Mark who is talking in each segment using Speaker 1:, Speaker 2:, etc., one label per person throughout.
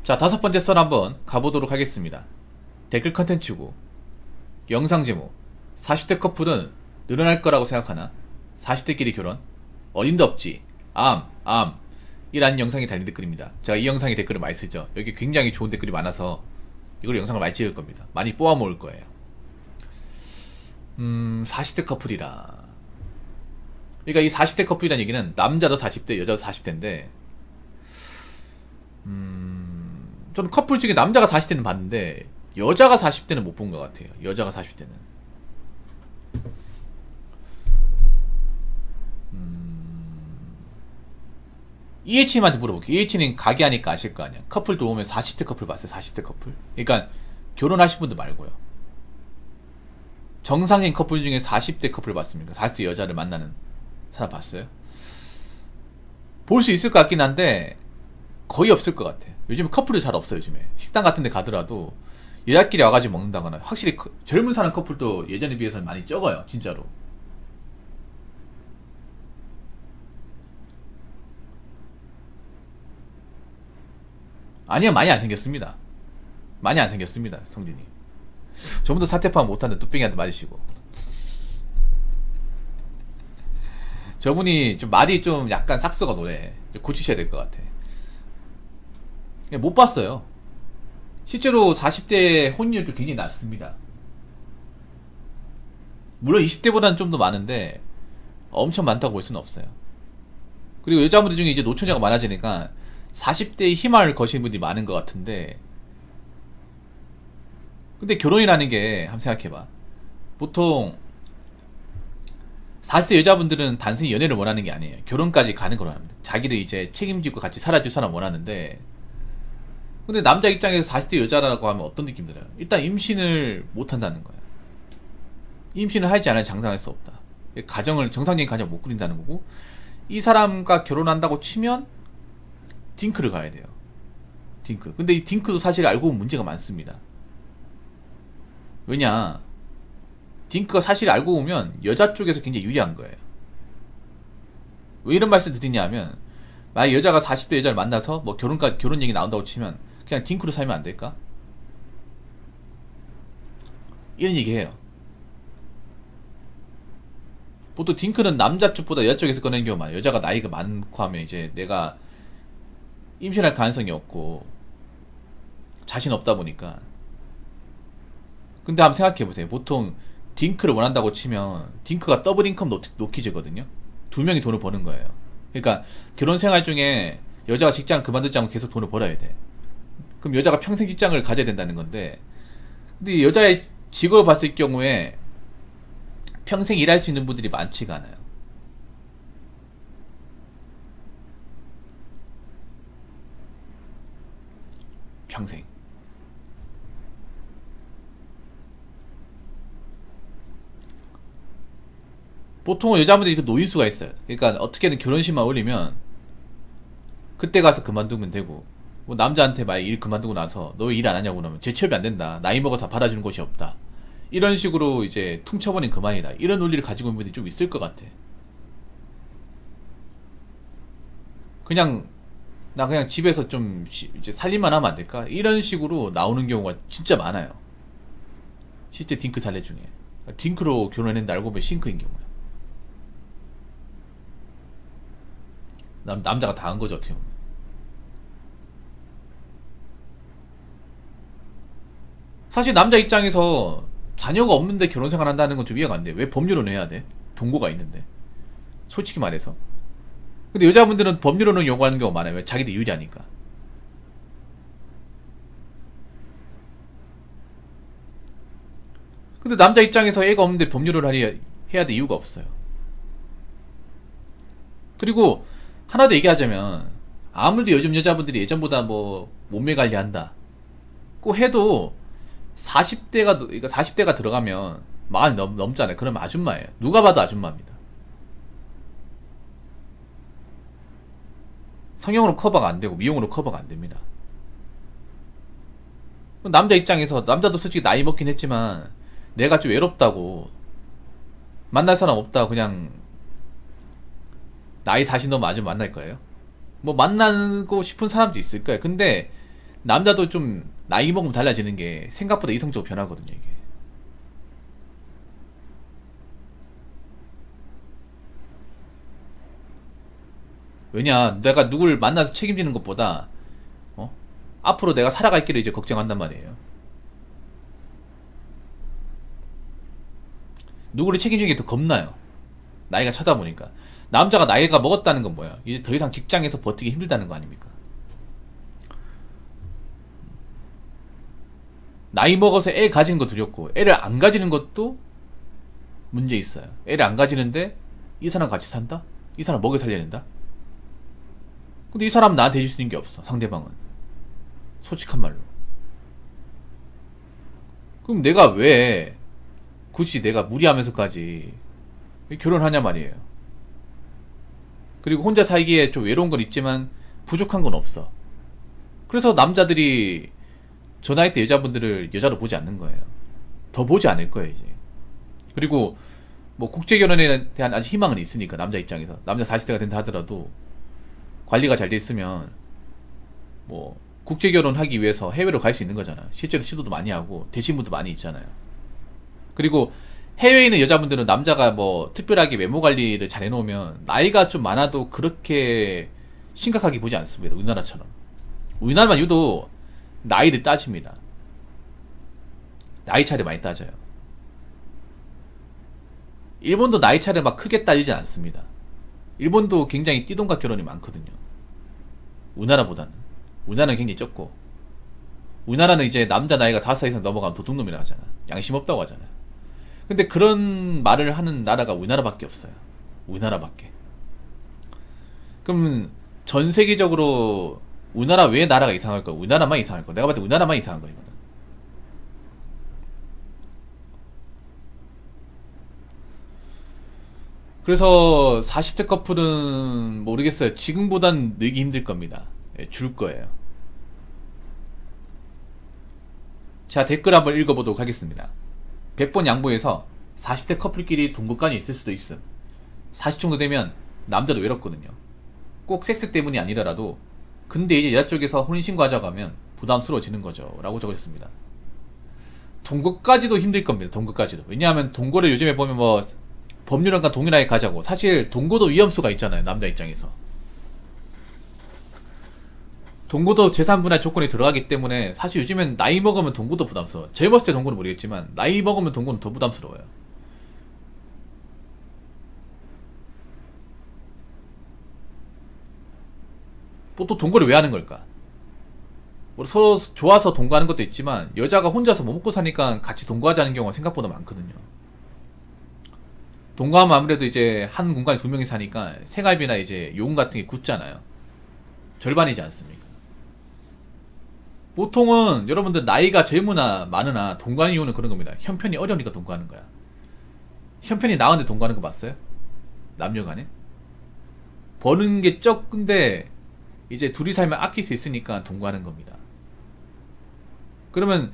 Speaker 1: 자, 다섯 번째 썰 한번 가보도록 하겠습니다. 댓글 컨텐츠고, 영상 제목, 40대 커플은 늘어날 거라고 생각하나? 40대끼리 결혼? 어림도 없지. 이라는 영상이 달린 댓글입니다. 제가 이 영상에 댓글을 많이 쓰죠. 여기 굉장히 좋은 댓글이 많아서 이걸 영상을 많이 찍을 겁니다. 많이 뽑아 모을 거예요. 40대 커플이라. 그러니까 이 40대 커플이라는 얘기는 남자도 40대, 여자도 40대인데, 저는 커플 중에 남자가 40대는 봤는데 여자가 40대는 못 본 것 같아요. 여자가 40대는. EH님한테 물어볼게요. EH님 가게 하니까 아실 거 아니야. 커플 들어오면 40대 커플 봤어요? 40대 커플? 그러니까 결혼하신 분들 말고요. 정상인 커플 중에 40대 커플 봤습니까? 40대 여자를 만나는 사람 봤어요? 볼 수 있을 것 같긴 한데 거의 없을 것 같아. 요즘에 커플이 잘 없어요. 요즘에 식당 같은 데 가더라도 여자끼리 와가지고 먹는다거나. 확실히 젊은 사람 커플도 예전에 비해서는 많이 적어요. 진짜로. 아니요, 많이 안 생겼습니다. 많이 안 생겼습니다. 성진이 저분도 사태 파악 못하는데 뚝배기한테 맞으시고. 저분이 좀 말이 좀 약간 싹수가 노래 고치셔야 될 것 같아. 못 봤어요. 실제로 40대 혼인율도 굉장히 낮습니다. 물론 20대보다는 좀 더 많은데 엄청 많다고 볼 수는 없어요. 그리고 여자분들 중에 이제 노처녀가 많아지니까 40대의 희망을 거시는 분들이 많은 것 같은데, 근데 결혼이라는 게 한번 생각해봐. 보통 40대 여자분들은 단순히 연애를 원하는 게 아니에요. 결혼까지 가는 걸 원합니다. 자기를 이제 책임지고 같이 살아줄 사람 원하는데, 근데 남자 입장에서 40대 여자라고 하면 어떤 느낌 들어요? 일단 임신을 못한다는 거야. 임신을 하지 않으면 장사할 수 없다. 정상적인 가정을 못 꾸린다는 거고, 이 사람과 결혼한다고 치면 딩크를 가야 돼요. 딩크. 근데 이 딩크도 사실 알고 보면 문제가 많습니다. 왜냐, 딩크가 사실 알고 보면 여자 쪽에서 굉장히 유리한 거예요. 왜 이런 말씀 드리냐 하면, 만약 여자가 40대 여자를 만나서 뭐 결혼 얘기 나온다고 치면 그냥 딩크로 살면 안 될까? 이런 얘기 해요. 보통 딩크는 남자 쪽보다 여자 쪽에서 꺼내는 경우가 많아요. 여자가 나이가 많고 하면 이제 내가 임신할 가능성이 없고 자신 없다 보니까. 근데 한번 생각해보세요. 보통 딩크를 원한다고 치면 딩크가 더블 인컴 노키즈거든요. 두 명이 돈을 버는 거예요. 그러니까 결혼 생활 중에 여자가 직장을 그만두지 않고 계속 돈을 벌어야 돼. 그럼 여자가 평생 직장을 가져야 된다는 건데, 근데 여자의 직업을 봤을 경우에 평생 일할 수 있는 분들이 많지가 않아요. 평생. 보통은 여자분들이 그 노인수가 있어요. 그러니까 어떻게든 결혼식만 올리면 그때 가서 그만두면 되고, 뭐 남자한테 만약 일 그만두고 나서 너 일 안 하냐고 그러면 재취업이 안 된다, 나이 먹어서 받아주는 곳이 없다, 이런 식으로 이제 퉁쳐버린 그만이다, 이런 논리를 가지고 있는 분들이 좀 있을 것 같아. 그냥 나 그냥 집에서 좀 이제 살림만 하면 안 될까, 이런 식으로 나오는 경우가 진짜 많아요. 실제 딩크 사례 중에 딩크로 결혼했는데 알고 보면 싱크인 경우야. 남자가 다 한 거죠, 어떻게 보면. 사실 남자 입장에서 자녀가 없는데 결혼 생활 한다는 건 좀 이해가 안 돼. 왜 법률은 해야 돼? 동거가 있는데. 솔직히 말해서. 근데 여자분들은 법률로는 요구하는 경우가 많아요. 왜? 자기들 유리하니까. 근데 남자 입장에서 애가 없는데 법률을 해야 될 이유가 없어요. 그리고 하나 더 얘기하자면, 아무래도 요즘 여자분들이 예전보다 뭐 몸매 관리한다 꼭 해도 40대가, 40대가 들어가면 40 넘잖아요. 그러면 아줌마예요. 누가 봐도 아줌마입니다. 성형으로 커버가 안 되고 미용으로 커버가 안 됩니다. 남자 입장에서, 남자도 솔직히 나이 먹긴 했지만 내가 좀 외롭다고, 만날 사람 없다, 그냥 나이 40 넘으면 아줌마 만날 거예요? 뭐 만나고 싶은 사람도 있을 거예요. 근데 남자도 좀 나이 먹으면 달라지는 게 생각보다 이성적으로 변하거든요, 이게. 왜냐, 내가 누굴 만나서 책임지는 것보다, 어? 앞으로 내가 살아갈 길을 이제 걱정한단 말이에요. 누구를 책임지는 게 더 겁나요. 나이가 차다 보니까. 남자가 나이가 먹었다는 건 뭐야? 이제 더 이상 직장에서 버티기 힘들다는 거 아닙니까? 나이 먹어서 애 가지는 거 두렵고, 애를 안 가지는 것도 문제 있어요. 애를 안 가지는데, 이 사람 같이 산다? 이 사람 먹여 살려야 된다? 근데 이 사람 나한테 해줄 수 있는 게 없어, 상대방은. 솔직한 말로. 그럼 내가 왜 굳이 내가 무리하면서까지 결혼하냐 말이에요. 그리고 혼자 살기에 좀 외로운 건 있지만 부족한 건 없어. 그래서 남자들이 저 나이 때 여자분들을 여자로 보지 않는 거예요. 더 보지 않을 거예요, 이제. 그리고 뭐 국제결혼에 대한 아직 희망은 있으니까, 남자 입장에서. 남자 40대가 된다 하더라도 관리가 잘 돼 있으면 뭐 국제결혼 하기 위해서 해외로 갈 수 있는 거잖아. 실제로 시도도 많이 하고 되신 분도 많이 있잖아요. 그리고 해외에 있는 여자분들은 남자가 뭐 특별하게 외모 관리를 잘 해놓으면 나이가 좀 많아도 그렇게 심각하게 보지 않습니다. 우리나라처럼. 우리나라만 유독 나이를 따집니다. 나이 차를 많이 따져요. 일본도 나이 차를 막 크게 따지지 않습니다. 일본도 굉장히 띠동갑 결혼이 많거든요. 우리나라보다는. 우리나라는 굉장히 적고, 우리나라는 이제 남자 나이가 5살 이상 넘어가면 도둑놈이라 하잖아. 양심 없다고 하잖아. 근데 그런 말을 하는 나라가 우리나라밖에 없어요. 우리나라밖에. 그럼 전 세계적으로 우리나라 왜 나라가 이상할까? 우리나라만 이상할까? 내가 봤을 때 우리나라만 이상한 거야, 이거는. 그래서 40대 커플은 모르겠어요. 지금보단 늘기 힘들 겁니다. 예, 줄 거예요. 자, 댓글 한번 읽어보도록 하겠습니다. 100번 양보해서 40대 커플끼리 동거까지 있을 수도 있음. 40 정도 되면 남자도 외롭거든요. 꼭 섹스 때문이 아니더라도. 근데 이제 여자 쪽에서 혼인신고하자고 하면 부담스러워지는 거죠, 라고 적으셨습니다. 동거까지도 힘들 겁니다. 동거까지도. 왜냐하면 동거를 요즘에 보면 뭐 법률안과 동일하게 가자고. 사실 동거도 위험수가 있잖아요, 남자 입장에서. 동거도 재산분할 조건이 들어가기 때문에 사실 요즘엔 나이 먹으면 동거도 부담스러워요. 젊었을 때 동거는 모르겠지만 나이 먹으면 동거는 더 부담스러워요. 뭐 또 동거를 왜 하는 걸까? 뭐 서로 좋아서 동거하는 것도 있지만 여자가 혼자서 못 먹고 사니까 같이 동거하자는 경우가 생각보다 많거든요. 동거하면 아무래도 이제 한 공간에 두 명이 사니까 생활비나 이제 요금 같은 게 굳잖아요. 절반이지 않습니까? 보통은 여러분들 나이가 젊으나 많으나 동거하는 이유는 그런 겁니다. 형편이 어려우니까 동거하는 거야. 형편이 나은데 동거하는 거 봤어요? 남녀 간에? 버는 게 적은데 이제 둘이 살면 아낄 수 있으니까 동거하는 겁니다. 그러면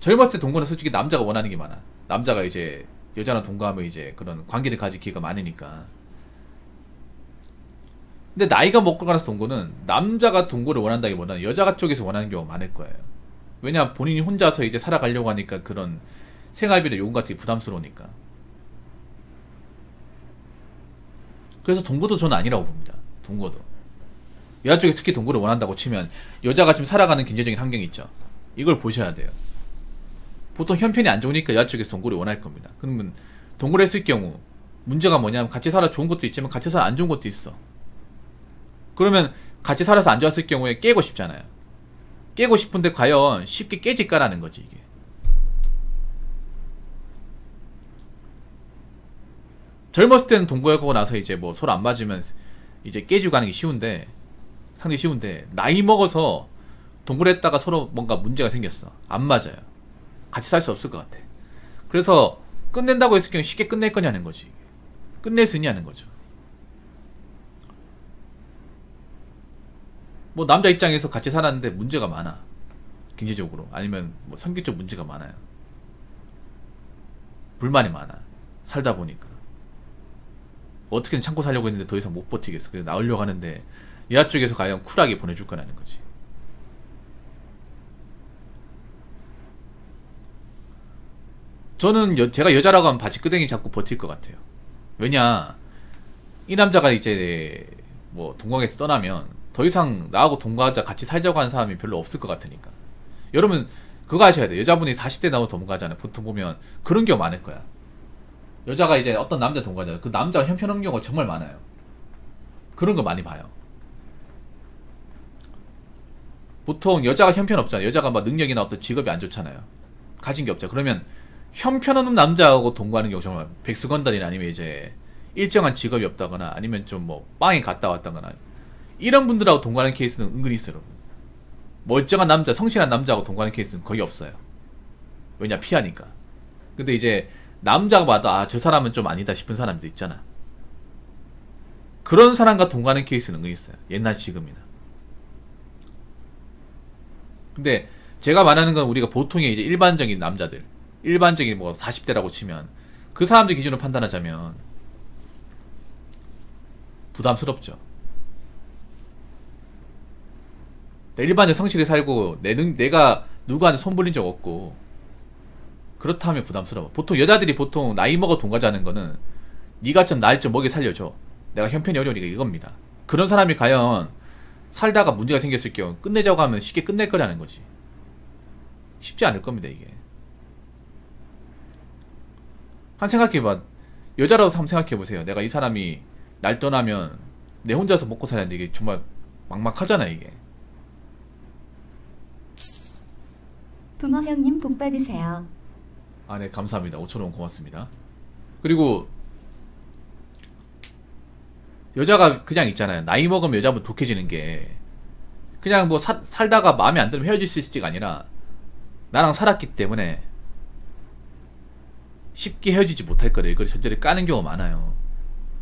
Speaker 1: 젊었을 때 동거는 솔직히 남자가 원하는 게 많아. 남자가 이제 여자랑 동거하면 이제 그런 관계를 가질 기회가 많으니까. 근데 나이가 먹고 가서 동거는 남자가 동거를 원한다기보다는 여자 쪽에서 원하는 경우가 많을 거예요. 왜냐, 본인이 혼자서 이제 살아가려고 하니까 그런 생활비나 요금 같은 게 부담스러우니까. 그래서 동거도 저는 아니라고 봅니다. 동거도. 여자 쪽에 특히 동거를 원한다고 치면 여자가 지금 살아가는 경제적인 환경이 있죠. 이걸 보셔야 돼요. 보통 형편이 안 좋으니까 여자 쪽에서 동거를 원할 겁니다. 그러면 동거를 했을 경우 문제가 뭐냐면 같이 살아 좋은 것도 있지만 같이 살아 안 좋은 것도 있어. 그러면 같이 살아서 안 좋았을 경우에 깨고 싶잖아요. 깨고 싶은데 과연 쉽게 깨질까라는 거지, 이게. 젊었을 때는 동거하고 나서 이제 뭐 서로 안 맞으면 이제 깨지고 가는 게 쉬운데, 상당히 쉬운데, 나이 먹어서 동거를 했다가 서로 뭔가 문제가 생겼어. 안 맞아요. 같이 살 수 없을 것 같아. 그래서 끝낸다고 했을 경우에 쉽게 끝낼 거냐는 거지. 끝낼 수 있냐는 거죠. 뭐 남자 입장에서 같이 살았는데 문제가 많아. 경제적으로. 아니면 뭐 성격적 문제가 많아요. 불만이 많아. 살다 보니까. 어떻게든 참고 살려고 했는데 더 이상 못 버티겠어. 그래서 나오려고 하는데 여자 쪽에서 과연 쿨하게 보내줄 거라는 거지. 저는 제가 여자라고 하면 바지끄댕이 잡고 버틸 것 같아요. 왜냐, 이 남자가 이제 뭐 동거에서 떠나면 더 이상 나하고 동거하자 같이 살자고 하는 사람이 별로 없을 것 같으니까. 여러분 그거 아셔야 돼요. 여자분이 40대 넘어서 동거하잖아요. 보통 보면 그런 경우 많을 거야. 여자가 이제 어떤 남자 동거하잖아요. 그 남자가 형편없는 경우가 정말 많아요. 그런 거 많이 봐요. 보통 여자가 형편없잖아요. 여자가 막 능력이나 어떤 직업이 안 좋잖아요. 가진 게 없죠. 그러면 형편없는 남자하고 동거하는 경우 정말 백수건달이나 아니면 이제 일정한 직업이 없다거나 아니면 좀 뭐 빵에 갔다 왔다거나 이런 분들하고 동거하는 케이스는 은근히 있어요. 여러분. 멀쩡한 남자, 성실한 남자하고 동거하는 케이스는 거의 없어요. 왜냐, 피하니까. 근데 이제 남자가 봐도 아, 저 사람은 좀 아니다 싶은 사람도 있잖아. 그런 사람과 동거하는 케이스는 은근히 있어요. 옛날 지금이나. 근데 제가 말하는 건 우리가 보통의 이제 일반적인 남자들, 일반적인 뭐 40대라고 치면 그 사람들 기준으로 판단하자면 부담스럽죠. 일반적 성실히 살고 내가 누구한테 손 벌린 적 없고 그렇다면 부담스러워. 보통 여자들이 보통 나이 먹어 동거하자는 거는 네가 좀 날 좀 먹여 살려줘. 내가 형편이 어려우니까 이겁니다. 그런 사람이 과연 살다가 문제가 생겼을 경우 끝내자고 하면 쉽게 끝낼 거라는 거지. 쉽지 않을 겁니다 이게. 한 생각해봐. 여자라고 한번 생각해보세요. 내가 이 사람이 날 떠나면 내 혼자서 먹고 살았는데 이게 정말 막막하잖아 이게.
Speaker 2: 붕어 형님 복 받으세요.
Speaker 1: 아, 네, 감사합니다. 5,000원 고맙습니다. 그리고 여자가 그냥 있잖아요. 나이 먹으면 여자분 독해지는 게 그냥 뭐 살다가 마음에 안 들면 헤어질 수 있을지가 아니라 나랑 살았기 때문에 쉽게 헤어지지 못할 거래. 이걸 전제를 까는 경우가 많아요.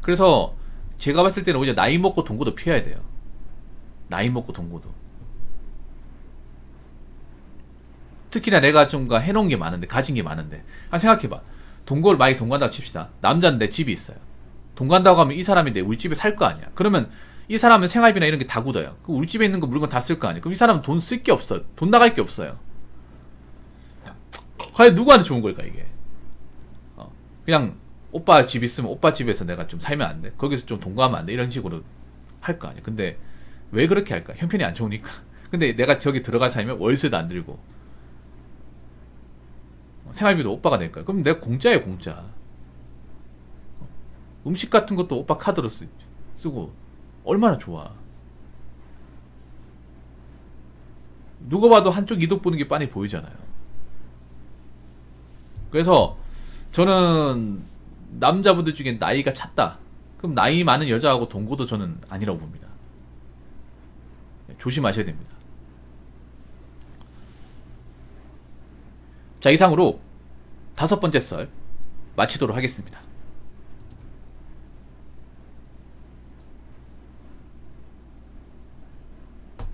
Speaker 1: 그래서 제가 봤을 때는 오히려 나이 먹고 동거도 피해야 돼요. 나이 먹고 동거도. 특히나 내가 좀 해놓은 게 많은데, 가진 게 많은데. 한 생각해봐. 동거를 만약에 동거한다고 칩시다. 남자는 내 집이 있어요. 동거한다고 하면 이 사람이 우리 집에 살 거 아니야. 그러면 이 사람은 생활비나 이런 게 다 굳어요. 우리 집에 있는 거 물건 다 쓸 거 아니야. 그럼 이 사람은 돈 쓸 게 없어요. 돈 나갈 게 없어요. 과연 누구한테 좋은 걸까 이게? 그냥 오빠 집 있으면 오빠 집에서 내가 좀 살면 안 돼? 거기서 좀 동거하면 안 돼? 이런 식으로 할 거 아니야. 근데 왜 그렇게 할까? 형편이 안 좋으니까. 근데 내가 저기 들어가 살면 월세도 안 들고 생활비도 오빠가 낼 거야. 그럼 내가 공짜예요, 공짜. 음식 같은 것도 오빠 카드로 쓰고 얼마나 좋아. 누가 봐도 한쪽 이득 보는 게 빤히 보이잖아요. 그래서 저는 남자분들 중에 나이가 찼다. 그럼 나이 많은 여자하고 동거도 저는 아니라고 봅니다. 조심하셔야 됩니다. 자, 이상으로 5번째 썰 마치도록 하겠습니다.